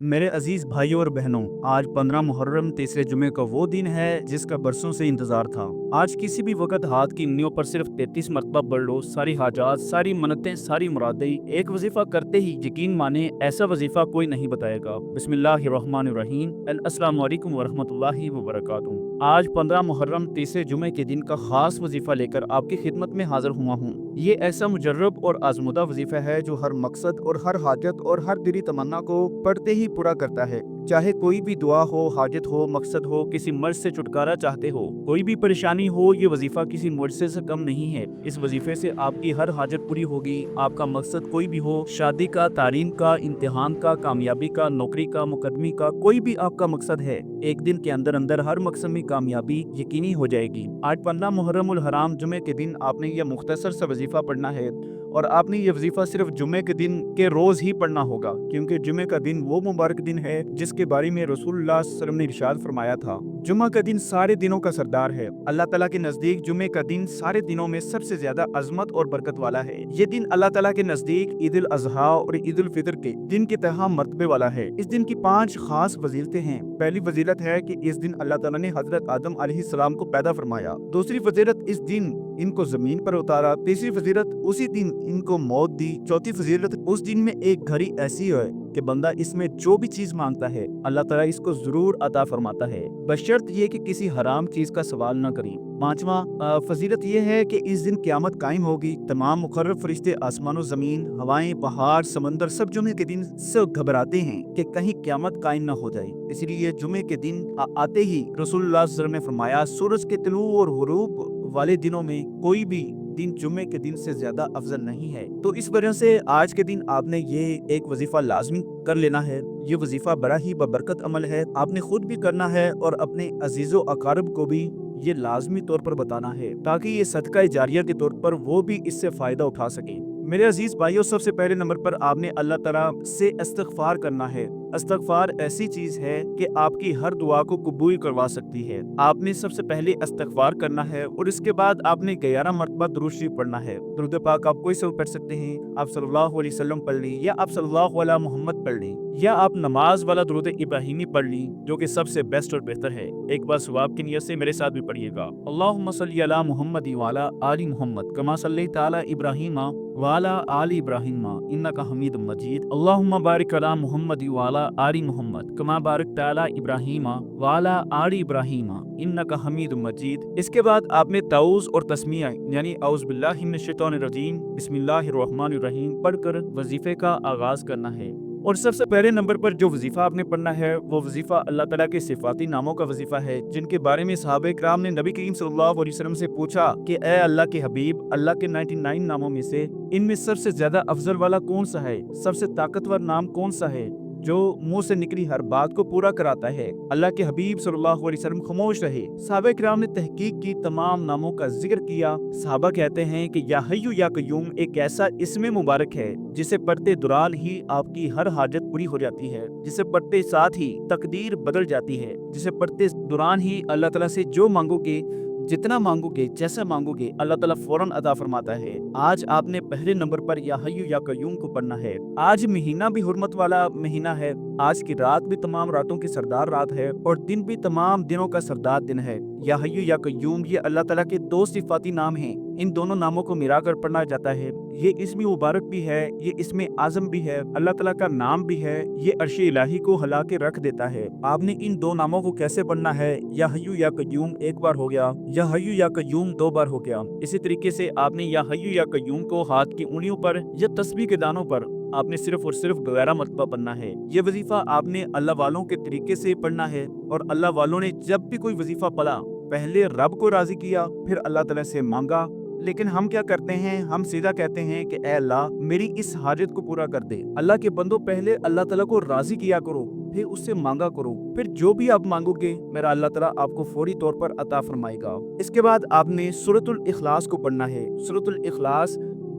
मेरे अजीज भाइयों और बहनों, आज 15 मुहर्रम तीसरे जुमे का वो दिन है जिसका बरसों से इंतजार था। आज किसी भी वक्त हाथ की उंगलियों पर सिर्फ 33 मरतबा पढ़ लो, सारी हाजात, सारी मन्नतें, सारी मुरादें एक वजीफा करते ही यकीन माने ऐसा वजीफा कोई नहीं बताएगा। बिस्मिल्लाहिर्रहमानिर्रहीम, अस्सलामु अलैकुम वरहमतुल्लाहि वबरकातुहू। आज 15 मुहर्रम तीसरे जुमे के दिन का खास वजीफा लेकर आपकी खिदमत में हाजिर हुआ हूँ। ये ऐसा मुजर्रब और आजमुदा वजीफा है जो हर मकसद और हर हाजत और हर दिली तमन्ना को पढ़ते ही पूरा करता है। चाहे कोई भी दुआ हो, हाजत हो, मकसद हो, किसी मर्ज से छुटकारा चाहते हो, कोई भी परेशानी हो, ये वजीफा किसी मुआजिज़े से कम नहीं है। इस वजीफे से आपकी हर हाजत पूरी होगी। आपका मकसद कोई भी हो, शादी का, तालीम का, इम्तिहान का, कामयाबी का, नौकरी का, मुकदमी का, कोई भी आपका मकसद है, एक दिन के अंदर अंदर हर मकसद में कामयाबी यकीनी हो जाएगी। आज 15 मुहर्रमुल हराम जुमे के दिन आपने यह मुख्तसर सा वजीफा पढ़ना है और आपने ये वजीफा सिर्फ जुमे के दिन के रोज ही पढ़ना होगा, क्योंकि जुमे का दिन वो मुबारक दिन है जिसके बारे में रसूलुल्लाह सल्लल्लाहु अलैहि वसल्लम ने इरशाद फरमाया था, जुमा का दिन सारे दिनों का सरदार है। अल्लाह ताला के नजदीक जुमे का दिन सारे दिनों में सबसे ज्यादा अजमत और बरकत वाला है। ये दिन अल्लाह ताला के नजदीक ईद उल अजहा और ईद उल फितर के दिन की तरह मर्तबे वाला है। इस दिन की 5 खास फजीलतें हैं। पहली फजीलत है कि इस दिन अल्लाह ताला ने हजरत आदम अलैहिस्सलाम को पैदा फरमाया। दूसरी फजीलत, इस दिन इनको जमीन पर उतारा। तीसरी फजीलत, उसी दिन इनको मौत दी। चौथी फजीलत, उस दिन में एक घड़ी ऐसी है कि बंदा इसमें जो भी चीज मांगता है अल्लाह ताला इसको जरूर अता फरमाता है, बशर्त ये कि किसी हराम चीज का सवाल न करें। पांचवा फजीलत ये है कि इस दिन क़यामत कायम होगी। तमाम मुकर्रब फरिश्ते, आसमान और जमीन, हवाएं, पहाड़, समंदर सब जुमे के दिन से घबराते हैं कि कहीं क़यामत कायम न हो जाए। इसलिए जुमे के दिन आते ही रसूलुल्लाह सल्लल्लाहु अलैहि वसल्लम ने फरमाया, सूरज के तुलू और गुरूब वाले दिनों में कोई भी दिन जुमे के दिन से ज्यादा अफजल नहीं है। तो इस वजह से आज के दिन आपने ये एक वजीफा लाजमी कर लेना है। ये वजीफा बड़ा ही बबरकत अमल है, आपने खुद भी करना है और अपने अजीजों अकारब को भी ये लाजमी तौर पर बताना है, ताकि ये सदका जारिया के तौर पर वो भी इससे फायदा उठा सके। मेरे अजीज भाइयों, सबसे पहले नंबर पर आपने अल्लाह ताला से इस्तिग़फार करना है। इस्तिग़फार ऐसी चीज है कि आपकी हर दुआ को कबूल करवा सकती है। आपने सबसे पहले इस्तिग़फार करना है और इसके बाद आपने 11 मरतबा दुरूद शरीफ पढ़ना है। दुरूद पाक आप कोई सा पढ़ सकते हैं, आप सल्लल्लाहु अलैहि वसल्लम पढ़ ली, या आप सल्लल्लाहु अला मोहम्मद पढ़ ली, या आप नमाज वाला दुरूद इब्राहिमी पढ़ ली, जो कि सबसे बेस्ट और बेहतर है। एक बार सवाब की नियत से मेरे साथ भी पढ़िएगा, अल्लाहुम्मा सल्ली अला मुहम्मद व अला आलि मुहम्मद कमा सल्लैता अला इब्राहीम व अला आलि इब्राहीम इन्नका हमीदुम मजीद। अल्लाहुम्मा बारिक अला मुहम्मद व अला आलि मुहम्मद कमा बारकता अला इब्राहीम व अला आलि इब्राहीम इन्नका हमीदुम मजीद। इसके बाद आपने ताऊज़ और तस्मिया यानी औज़ु बिल्लाहि मिनश शैतानिर रजीम बिस्मिल्लाहिर्रहमानिर्रहीम पढ़कर वजीफे का आगाज करना है। और सबसे पहले नंबर पर जो वजीफा आपने पढ़ना है वो वजीफा अल्लाह ताला के सिफाती नामों का वजीफा है, जिनके बारे में सहाबा इकराम ने नबी करीम सल्लल्लाहु अलैहि वसल्लम से पूछा कि ए अल्लाह के हबीब, अल्लाह के 99 नामों में से इनमें सबसे ज्यादा अफजल वाला कौन सा है, सबसे ताकतवर नाम कौन सा है जो मुंह से निकली हर बात को पूरा कराता है। अल्लाह के हबीब सल्लल्लाहु अलैहि वसल्लम खामोश रहे। सहाबा किराम ने तहकीक की, तमाम नामों का जिक्र किया। सहाबा कहते हैं कि या हय्यु या कय्यूम एक ऐसा इसमें मुबारक है जिसे पढ़ते दौरान ही आपकी हर हाजत पूरी हो जाती है, जिसे पढ़ते साथ ही तकदीर बदल जाती है, जिसे पढ़ते दौरान ही अल्लाह ताला से जो मांगोगे, जितना मांगोगे, जैसा मांगोगे, अल्लाह ताला फौरन अता फरमाता है। आज आपने पहले नंबर पर या हय्यु या कय्यूम को पढ़ना है। आज महीना भी हुर्मत वाला महीना है। आज की रात भी तमाम रातों की सरदार रात है और दिन भी तमाम दिनों का सरदार दिन है। या हय्यु या कय्यूम ये अल्लाह ताला के 2 सिफाती नाम हैं। इन दोनों नामों को मिलाकर पढ़ना जाता है। ये इसमें मुबारक भी है, ये इसमें आजम भी है, अल्लाह ताला का नाम भी है, ये अर्श इलाही को हिला के रख देता है। आपने इन 2 नामों को कैसे पढ़ना है, या हय्यु या कय्यूम एक बार हो गया, या हय्यु या कय्यूम 2 बार हो गया। इसी तरीके से आपने या हय्यु या कय्यूम को हाथ की उंगलियों पर या तस्बीह के दानों पर आपने सिर्फ और सिर्फ 11 मरतबा पढ़ना है। ये वजीफा आपने अल्लाह वालों के तरीके से पढ़ना है और अल्लाह वालों ने जब भी कोई वजीफा पढ़ा पहले रब को राजी किया, फिर अल्लाह ताला से मांगा। लेकिन हम क्या करते हैं, हम सीधा कहते हैं कि ए अल्लाह मेरी इस हाजत को पूरा कर दे। अल्लाह के बंदों, पहले अल्लाह ताला को राजी किया करो, फिर उससे मांगा करो, फिर जो भी आप मांगोगे मेरा अल्लाह ताला आपको फौरी तौर पर अता फरमाएगा। इसके बाद आपने सूरतुल इखलास को पढ़ना है। सूरतुल इखलास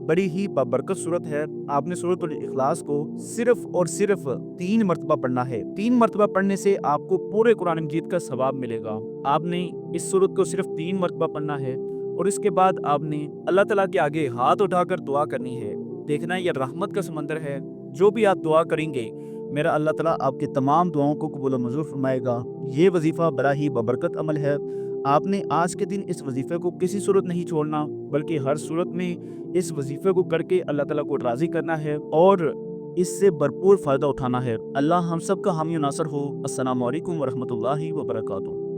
बड़ी ही बबरकत सूरत है। आपने सूरतुल इखलास को सिर्फ और सिर्फ 3 मरतबा पढ़ना है। 3 मरतबा पढ़ने से आपको पूरे कुरान मजीद का सवाब मिलेगा। आपने इस सूरत को सिर्फ 3 मरतबा पढ़ना है और इसके बाद आपने अल्लाह ताला के आगे हाथ उठाकर दुआ करनी है। देखना ये रहमत का समंदर है, जो भी आप दुआ करेंगे میرا اللہ تعالیٰ آپ کی تمام دعاؤں کو قبول و منظور فرمائے گا۔ یہ وظیفہ بڑا ہی ببرکت عمل ہے۔ آپ نے آج کے دن اس وظیفے کو کسی صورت نہیں چھوڑنا، بلکہ ہر صورت میں اس وظیفے کو کر کے اللہ تعالیٰ کو راضی کرنا ہے اور اس سے بھرپور فائدہ اٹھانا ہے۔ اللہ ہم سب کا حامی و ناصر ہو۔ السلام علیکم ورحمۃ اللہ وبرکاتہ۔